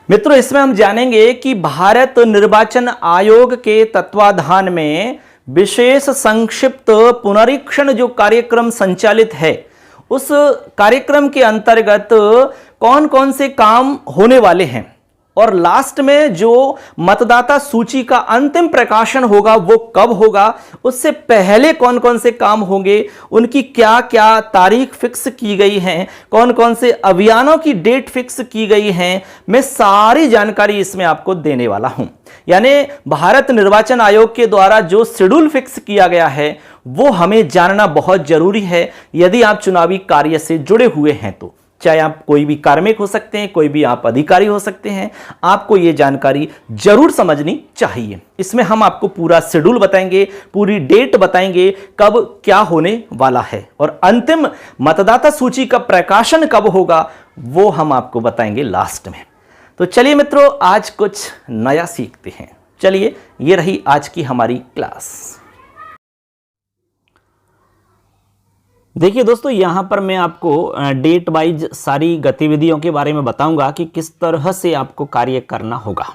मित्रों, इसमें हम जानेंगे कि भारत निर्वाचन आयोग के तत्वाधान में विशेष संक्षिप्त पुनरीक्षण जो कार्यक्रम संचालित है, उस कार्यक्रम के अंतर्गत कौन कौन से काम होने वाले हैं और लास्ट में जो मतदाता सूची का अंतिम प्रकाशन होगा वो कब होगा, उससे पहले कौन कौन से काम होंगे, उनकी क्या क्या तारीख फिक्स की गई है, कौन कौन से अभियानों की डेट फिक्स की गई है, मैं सारी जानकारी इसमें आपको देने वाला हूं। यानी भारत निर्वाचन आयोग के द्वारा जो शेड्यूल फिक्स किया गया है वो हमें जानना बहुत जरूरी है यदि आप चुनावी कार्य से जुड़े हुए हैं तो। चाहे आप कोई भी कार्मिक हो सकते हैं, कोई भी आप अधिकारी हो सकते हैं, आपको यह जानकारी जरूर समझनी चाहिए। इसमें हम आपको पूरा शेड्यूल बताएंगे, पूरी डेट बताएंगे कब क्या होने वाला है और अंतिम मतदाता सूची का प्रकाशन कब होगा वो हम आपको बताएंगे लास्ट में। तो चलिए मित्रों, आज कुछ नया सीखते हैं। चलिए, ये रही आज की हमारी क्लास। देखिए दोस्तों, यहाँ पर मैं आपको डेट वाइज सारी गतिविधियों के बारे में बताऊंगा कि किस तरह से आपको कार्य करना होगा।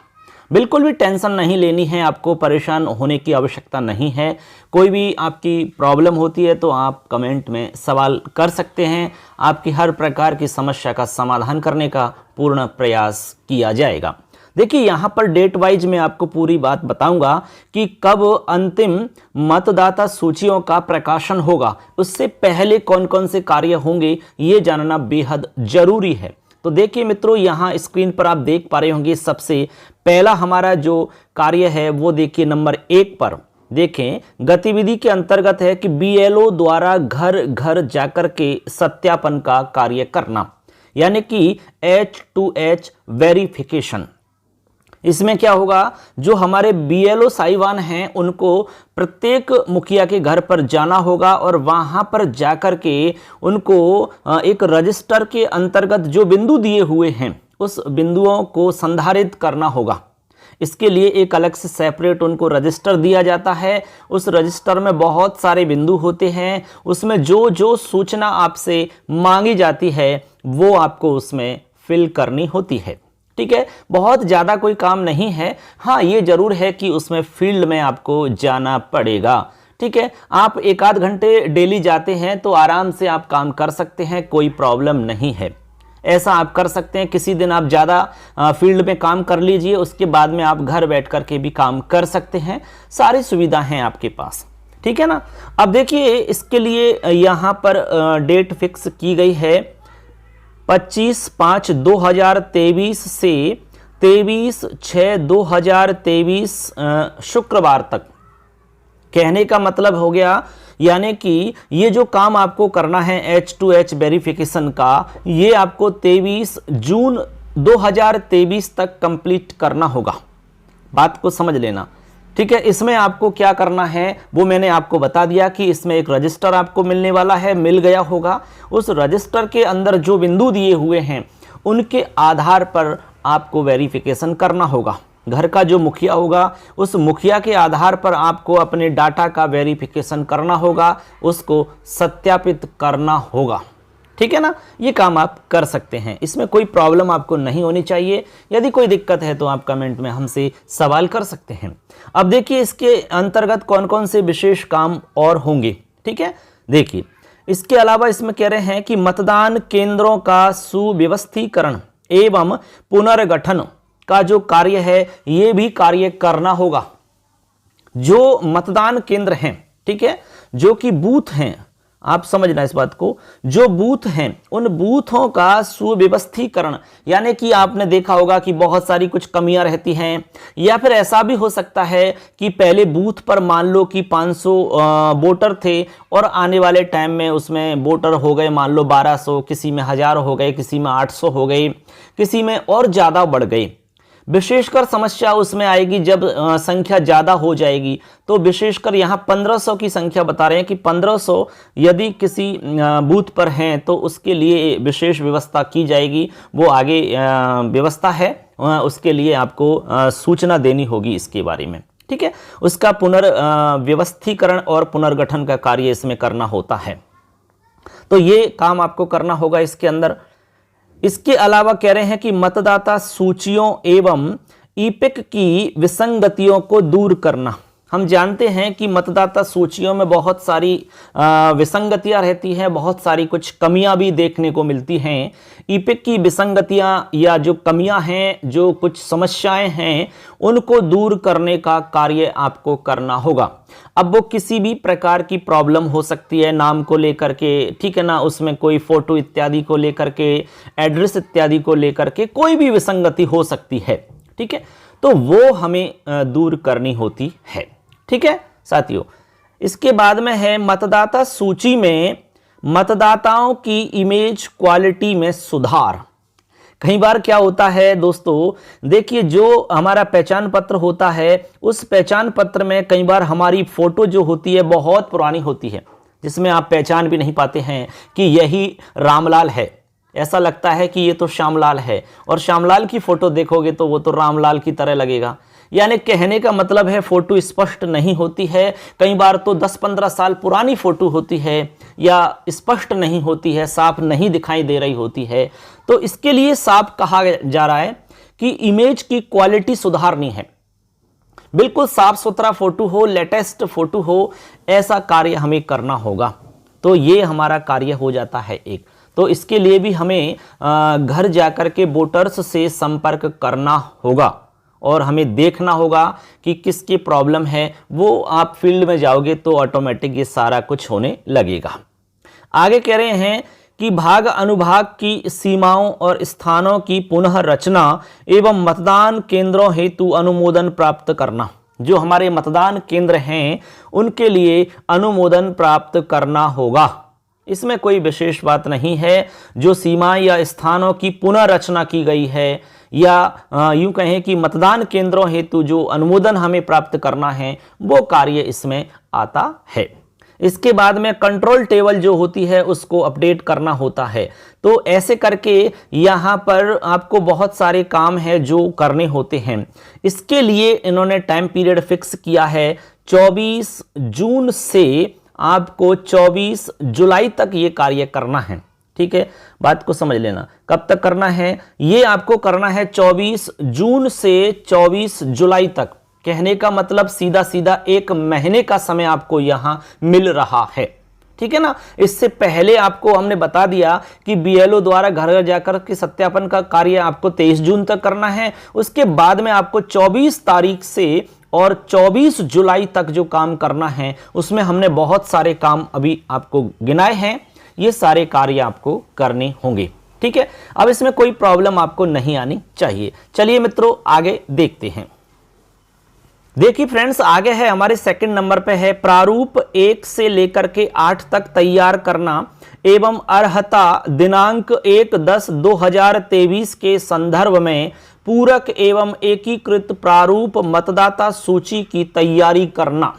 बिल्कुल भी टेंशन नहीं लेनी है, आपको परेशान होने की आवश्यकता नहीं है। कोई भी आपकी प्रॉब्लम होती है तो आप कमेंट में सवाल कर सकते हैं। आपकी हर प्रकार की समस्या का समाधान करने का पूर्ण प्रयास किया जाएगा। देखिए, यहाँ पर डेट वाइज मैं आपको पूरी बात बताऊंगा कि कब अंतिम मतदाता सूचियों का प्रकाशन होगा, उससे पहले कौन कौन से कार्य होंगे, ये जानना बेहद जरूरी है। तो देखिए मित्रों, यहाँ स्क्रीन पर आप देख पा रहे होंगे सबसे पहला हमारा जो कार्य है वो देखिए नंबर 1 पर देखें, गतिविधि के अंतर्गत है कि बीएलओ द्वारा घर घर जाकर के सत्यापन का कार्य करना, यानी कि H2H वेरिफिकेशन। इसमें क्या होगा, जो हमारे बीएलओ साहिबान हैं उनको प्रत्येक मुखिया के घर पर जाना होगा और वहां पर जाकर के उनको एक रजिस्टर के अंतर्गत जो बिंदु दिए हुए हैं उस बिंदुओं को संधारित करना होगा। इसके लिए एक अलग से सेपरेट उनको रजिस्टर दिया जाता है। उस रजिस्टर में बहुत सारे बिंदु होते हैं, उसमें जो जो सूचना आपसे मांगी जाती है वो आपको उसमें फिल करनी होती है। ठीक है, बहुत ज़्यादा कोई काम नहीं है। हाँ, ये जरूर है कि उसमें फील्ड में आपको जाना पड़ेगा। ठीक है, आप 1-8 घंटे डेली जाते हैं तो आराम से आप काम कर सकते हैं, कोई प्रॉब्लम नहीं है। ऐसा आप कर सकते हैं, किसी दिन आप ज़्यादा फील्ड में काम कर लीजिए, उसके बाद में आप घर बैठ कर के भी काम कर सकते हैं। सारी सुविधा हैं आपके पास। ठीक है ना। अब देखिए, इसके लिए यहाँ पर डेट फिक्स की गई है 25/5/2023 से 23/6/2023 शुक्रवार तक। कहने का मतलब हो गया, यानी कि ये जो काम आपको करना है H2H वेरिफिकेशन का, ये आपको 23 जून 2023 तक कंप्लीट करना होगा। बात को समझ लेना। ठीक है, इसमें आपको क्या करना है वो मैंने आपको बता दिया कि इसमें एक रजिस्टर आपको मिलने वाला है, मिल गया होगा। उस रजिस्टर के अंदर जो बिंदु दिए हुए हैं उनके आधार पर आपको वेरिफिकेशन करना होगा। घर का जो मुखिया होगा उस मुखिया के आधार पर आपको अपने डाटा का वेरिफिकेशन करना होगा, उसको सत्यापित करना होगा। ठीक है ना, ये काम आप कर सकते हैं, इसमें कोई प्रॉब्लम आपको नहीं होनी चाहिए। यदि कोई दिक्कत है तो आप कमेंट में हमसे सवाल कर सकते हैं। अब देखिए, इसके अंतर्गत कौन कौन से विशेष काम और होंगे। ठीक है, देखिए, इसके अलावा इसमें कह रहे हैं कि मतदान केंद्रों का सुव्यवस्थीकरण एवं पुनर्गठन का जो कार्य है ये भी कार्य करना होगा। जो मतदान केंद्र हैं, ठीक है, जो कि बूथ हैं, आप समझना इस बात को, जो बूथ हैं उन बूथों का सुव्यवस्थीकरण, यानी कि आपने देखा होगा कि बहुत सारी कुछ कमियां रहती हैं, या फिर ऐसा भी हो सकता है कि पहले बूथ पर मान लो कि 500 वोटर थे और आने वाले टाइम में उसमें वोटर हो गए मान लो 1200, किसी में 1000 हो गए, किसी में 800 हो गए, किसी में और ज़्यादा बढ़ गए। विशेषकर समस्या उसमें आएगी जब संख्या ज़्यादा हो जाएगी। तो विशेषकर यहाँ 1500 की संख्या बता रहे हैं कि 1500 यदि किसी बूथ पर हैं तो उसके लिए विशेष व्यवस्था की जाएगी। वो आगे व्यवस्था है, उसके लिए आपको सूचना देनी होगी इसके बारे में। ठीक है, उसका पुनर्व्यवस्थीकरण और पुनर्गठन का कार्य इसमें करना होता है। तो ये काम आपको करना होगा इसके अंदर। इसके अलावा कह रहे हैं कि मतदाता सूचियों एवं ईपिक की विसंगतियों को दूर करना। हम जानते हैं कि मतदाता सूचियों में बहुत सारी विसंगतियां रहती हैं, बहुत सारी कुछ कमियां भी देखने को मिलती हैं। ईपिक की विसंगतियां या जो कमियां हैं, जो कुछ समस्याएं हैं, उनको दूर करने का कार्य आपको करना होगा। अब वो किसी भी प्रकार की प्रॉब्लम हो सकती है, नाम को लेकर के, ठीक है ना, उसमें कोई फोटो इत्यादि को लेकर के, एड्रेस इत्यादि को लेकर के कोई भी विसंगति हो सकती है, ठीक है, तो वो हमें दूर करनी होती है, ठीक है साथियों। इसके बाद में है मतदाता सूची में मतदाताओं की इमेज क्वालिटी में सुधार। कई बार क्या होता है दोस्तों, देखिए जो हमारा पहचान पत्र होता है, उस पहचान पत्र में कई बार हमारी फोटो जो होती है बहुत पुरानी होती है, जिसमें आप पहचान भी नहीं पाते हैं कि यही रामलाल है। ऐसा लगता है कि ये तो श्यामलाल है, और श्यामलाल की फोटो देखोगे तो वो तो रामलाल की तरह लगेगा। यानी कहने का मतलब है फोटो स्पष्ट नहीं होती है। कई बार तो 10-15 साल पुरानी फोटो होती है या स्पष्ट नहीं होती है, साफ नहीं दिखाई दे रही होती है। तो इसके लिए साफ कहा जा रहा है कि इमेज की क्वालिटी सुधारनी है, बिल्कुल साफ सुथरा फोटो हो, लेटेस्ट फोटो हो, ऐसा कार्य हमें करना होगा। तो ये हमारा कार्य हो जाता है एक। तो इसके लिए भी हमें घर जाकर के वोटर्स से संपर्क करना होगा और हमें देखना होगा कि किसकी प्रॉब्लम है। वो आप फील्ड में जाओगे तो ऑटोमेटिक ये सारा कुछ होने लगेगा। आगे कह रहे हैं कि भाग अनुभाग की सीमाओं और स्थानों की पुनः रचना एवं मतदान केंद्रों हेतु अनुमोदन प्राप्त करना। जो हमारे मतदान केंद्र हैं उनके लिए अनुमोदन प्राप्त करना होगा। इसमें कोई विशेष बात नहीं है। जो सीमा या स्थानों की पुनः रचना की गई है या यूं कहें कि मतदान केंद्रों हेतु जो अनुमोदन हमें प्राप्त करना है, वो कार्य इसमें आता है। इसके बाद में कंट्रोल टेबल जो होती है उसको अपडेट करना होता है। तो ऐसे करके यहाँ पर आपको बहुत सारे काम है जो करने होते हैं। इसके लिए इन्होंने टाइम पीरियड फिक्स किया है। 24 जून से आपको 24 जुलाई तक ये कार्य करना है, ठीक है, बात को समझ लेना। कब तक करना है? ये आपको करना है 24 जून से 24 जुलाई तक। कहने का मतलब सीधा सीधा 1 महीने का समय आपको यहां मिल रहा है, ठीक है ना। इससे पहले आपको हमने बता दिया कि बीएलओ द्वारा घर घर जाकर के सत्यापन का कार्य आपको 23 जून तक करना है। उसके बाद में आपको 24 तारीख से और 24 जुलाई तक जो काम करना है, उसमें हमने बहुत सारे काम अभी आपको गिनाए हैं। ये सारे कार्य आपको करने होंगे, ठीक है। अब इसमें कोई प्रॉब्लम आपको नहीं आनी चाहिए। चलिए मित्रों आगे देखते हैं। देखिए फ्रेंड्स, आगे है हमारे सेकंड नंबर पे है प्रारूप 1 से लेकर के 8 तक तैयार करना एवं अर्हता दिनांक 1/10/2023 के संदर्भ में पूरक एवं एकीकृत प्रारूप मतदाता सूची की तैयारी करना।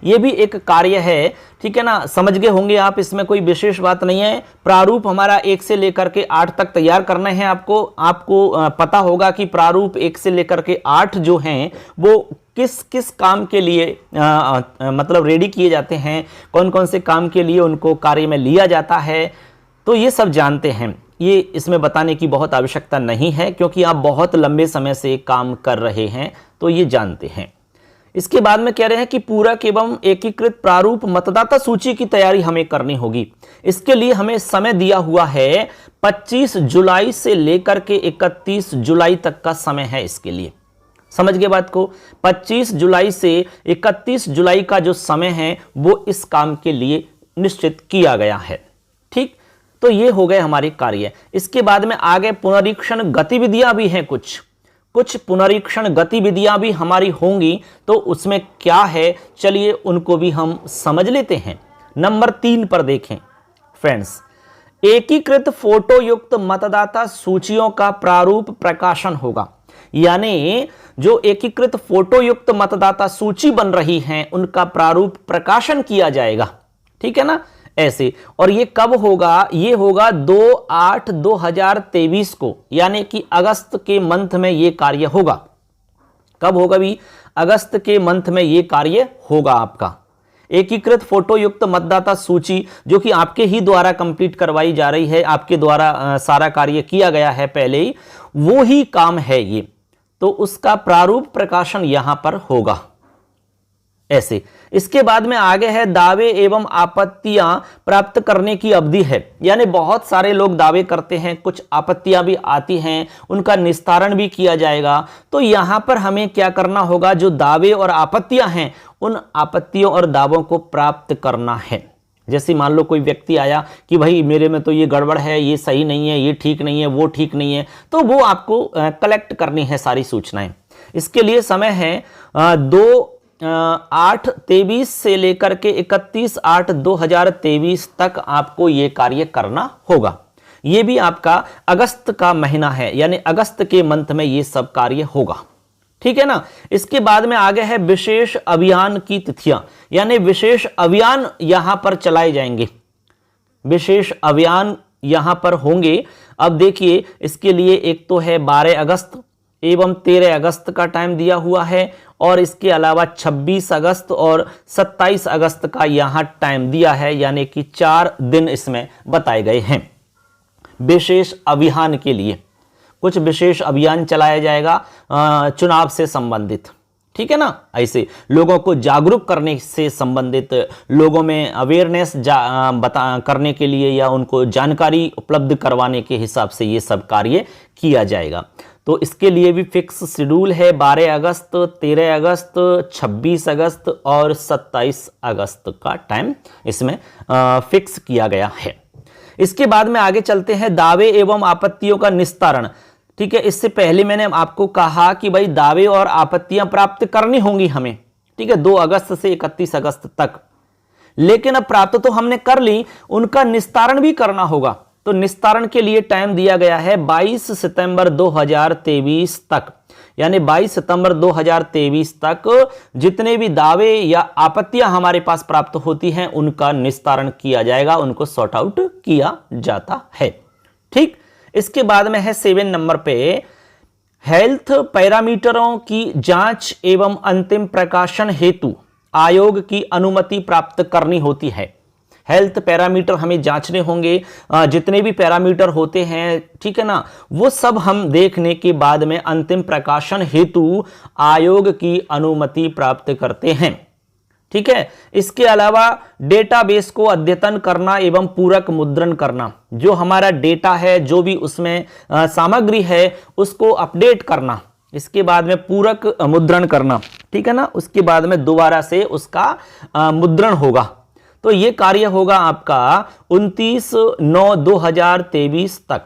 यह भी एक कार्य है, ठीक है ना। समझ गए होंगे आप, इसमें कोई विशेष बात नहीं है। प्रारूप हमारा 1 से लेकर के 8 तक तैयार करना है। आपको पता होगा कि प्रारूप 1 से लेकर के 8 जो हैं वो किस किस काम के लिए मतलब रेडी किए जाते हैं, कौन कौन से काम के लिए उनको कार्य में लिया जाता है, तो ये सब जानते हैं। ये इसमें बताने की बहुत आवश्यकता नहीं है क्योंकि आप बहुत लंबे समय से काम कर रहे हैं, तो ये जानते हैं। इसके बाद में कह रहे हैं कि पूरक एवं एकीकृत प्रारूप मतदाता सूची की तैयारी हमें करनी होगी। इसके लिए हमें समय दिया हुआ है 25 जुलाई से लेकर के 31 जुलाई तक का समय है इसके लिए। समझ गए बात को? 25 जुलाई से 31 जुलाई का जो समय है वो इस काम के लिए निश्चित किया गया है, ठीक। तो ये हो गए हमारे कार्य। इसके बाद में आगे पुनरीक्षण गतिविधियां भी हैं, कुछ पुनरीक्षण गतिविधियां भी हमारी होंगी। तो उसमें क्या है, चलिए उनको भी हम समझ लेते हैं। नंबर 3 पर देखें फ्रेंड्स, एकीकृत फोटो युक्त मतदाता सूचियों का प्रारूप प्रकाशन होगा। यानी जो एकीकृत फोटो युक्त मतदाता सूची बन रही हैं उनका प्रारूप प्रकाशन किया जाएगा, ठीक है ना, ऐसे। और ये कब होगा? ये होगा 2/8/2023 को, यानी कि अगस्त के मंथ में ये कार्य होगा। कब होगा भी? अगस्त के मंथ में ये कार्य होगा आपका। एकीकृत फोटो युक्त मतदाता सूची जो कि आपके ही द्वारा कंप्लीट करवाई जा रही है, आपके द्वारा सारा कार्य किया गया है पहले ही, वो ही काम है ये। तो उसका प्रारूप प्रकाशन यहां पर होगा ऐसे। इसके बाद में आगे है दावे एवं आपत्तियां प्राप्त करने की अवधि है, यानी बहुत सारे लोग दावे करते हैं, कुछ आपत्तियां भी आती हैं, उनका निस्तारण भी किया जाएगा। तो यहां पर हमें क्या करना होगा, जो दावे और आपत्तियां हैं उन आपत्तियों और दावों को प्राप्त करना है। जैसे मान लो कोई व्यक्ति आया कि भाई मेरे में तो ये गड़बड़ है, ये सही नहीं है, ये ठीक नहीं है, वो ठीक नहीं है, तो वो आपको कलेक्ट करनी है सारी सूचनाएं। इसके लिए समय है 2/8/23 से लेकर के 31/8/2023 तक आपको ये कार्य करना होगा। ये भी आपका अगस्त का महीना है, यानी अगस्त के मंथ में ये सब कार्य होगा, ठीक है ना। इसके बाद में आगे है विशेष अभियान की तिथियां, यानी विशेष अभियान यहां पर चलाए जाएंगे, विशेष अभियान यहां पर होंगे। अब देखिए इसके लिए एक तो है 12 अगस्त एवं 13 अगस्त का टाइम दिया हुआ है, और इसके अलावा 26 अगस्त और 27 अगस्त का यहां टाइम दिया है, यानी कि 4 दिन इसमें बताए गए हैं विशेष अभियान के लिए। कुछ विशेष अभियान चलाया जाएगा चुनाव से संबंधित, ठीक है ना। ऐसे लोगों को जागरूक करने से संबंधित, लोगों में अवेयरनेस करने के लिए या उनको जानकारी उपलब्ध करवाने के हिसाब से ये सब कार्य किया जाएगा। तो इसके लिए भी फिक्स शेड्यूल है, 12 अगस्त, 13 अगस्त, 26 अगस्त और 27 अगस्त का टाइम इसमें फिक्स किया गया है। इसके बाद में आगे चलते हैं दावे एवं आपत्तियों का निस्तारण, ठीक है। इससे पहले मैंने आपको कहा कि भाई दावे और आपत्तियां प्राप्त करनी होंगी हमें, ठीक है, 2 अगस्त से 31 अगस्त तक। लेकिन अब प्राप्त तो हमने कर ली, उनका निस्तारण भी करना होगा। तो निस्तारण के लिए टाइम दिया गया है 22 सितंबर 2023 तक, यानी 22 सितंबर 2023 तक जितने भी दावे या आपत्तियां हमारे पास प्राप्त होती हैं उनका निस्तारण किया जाएगा, उनको सॉर्ट आउट किया जाता है, ठीक। इसके बाद में है 7 नंबर पे हेल्थ पैरामीटरों की जांच एवं अंतिम प्रकाशन हेतु आयोग की अनुमति प्राप्त करनी होती है। हेल्थ पैरामीटर हमें जांचने होंगे, जितने भी पैरामीटर होते हैं, ठीक है ना, वो सब हम देखने के बाद में अंतिम प्रकाशन हेतु आयोग की अनुमति प्राप्त करते हैं, ठीक है। इसके अलावा डेटाबेस को अद्यतन करना एवं पूरक मुद्रण करना, जो हमारा डेटा है, जो भी उसमें सामग्री है उसको अपडेट करना, इसके बाद में पूरक मुद्रण करना, ठीक है ना। उसके बाद में दोबारा से उसका मुद्रण होगा। तो ये कार्य होगा आपका 29/9/2023 तक,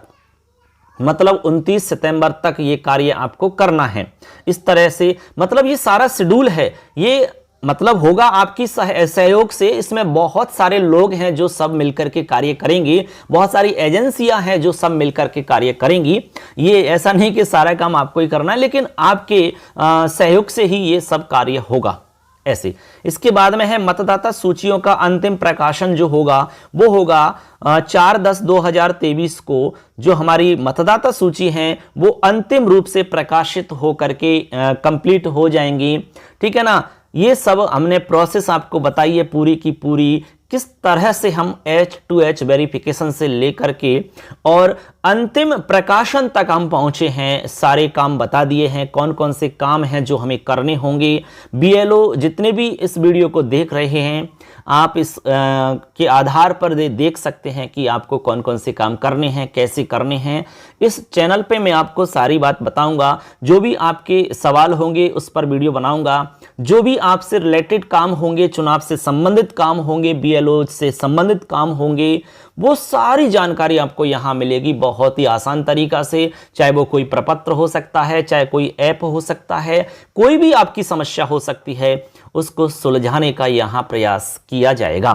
मतलब 29 सितंबर तक ये कार्य आपको करना है। इस तरह से मतलब ये सारा शेड्यूल है, ये मतलब होगा आपकी सहयोग से। इसमें बहुत सारे लोग हैं जो सब मिलकर के कार्य करेंगे, बहुत सारी एजेंसियां हैं जो सब मिलकर के कार्य करेंगी। ये ऐसा नहीं कि सारा काम आपको ही करना है, लेकिन आपके सहयोग से ही ये सब कार्य होगा ऐसे। इसके बाद में है मतदाता सूचियों का अंतिम प्रकाशन जो होगा वो होगा 4/10/2023 को। जो हमारी मतदाता सूची हैं वो अंतिम रूप से प्रकाशित होकर के कंप्लीट हो जाएंगी, ठीक है ना। ये सब हमने प्रोसेस आपको बताई है पूरी की पूरी, किस तरह से हम H2H वेरिफिकेशन से लेकर के और अंतिम प्रकाशन तक हम पहुंचे हैं। सारे काम बता दिए हैं, कौन कौन से काम हैं जो हमें करने होंगे। BLO जितने भी इस वीडियो को देख रहे हैं, आप इस के आधार पर देख सकते हैं कि आपको कौन कौन से काम करने हैं, कैसे करने हैं। इस चैनल पे मैं आपको सारी बात बताऊंगा। जो भी आपके सवाल होंगे उस पर वीडियो बनाऊंगा। जो भी आपसे रिलेटेड काम होंगे, चुनाव से संबंधित काम होंगे, BLO से संबंधित काम होंगे, वो सारी जानकारी आपको यहां मिलेगी बहुत ही आसान तरीका से। चाहे वो कोई प्रपत्र हो सकता है, चाहे कोई ऐप हो सकता है, कोई भी आपकी समस्या हो सकती है, उसको सुलझाने का यहां प्रयास किया जाएगा।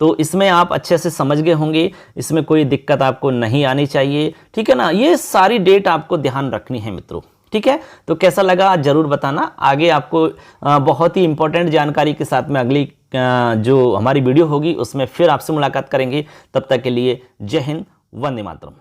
तो इसमें आप अच्छे से समझ गए होंगे, इसमें कोई दिक्कत आपको नहीं आनी चाहिए, ठीक है ना। ये सारी डेट आपको ध्यान रखनी है मित्रों, ठीक है। तो कैसा लगा जरूर बताना। आगे आपको बहुत ही इंपॉर्टेंट जानकारी के साथ में अगली जो हमारी वीडियो होगी उसमें फिर आपसे मुलाकात करेंगे। तब तक के लिए जय हिंद, वंदे मातरम।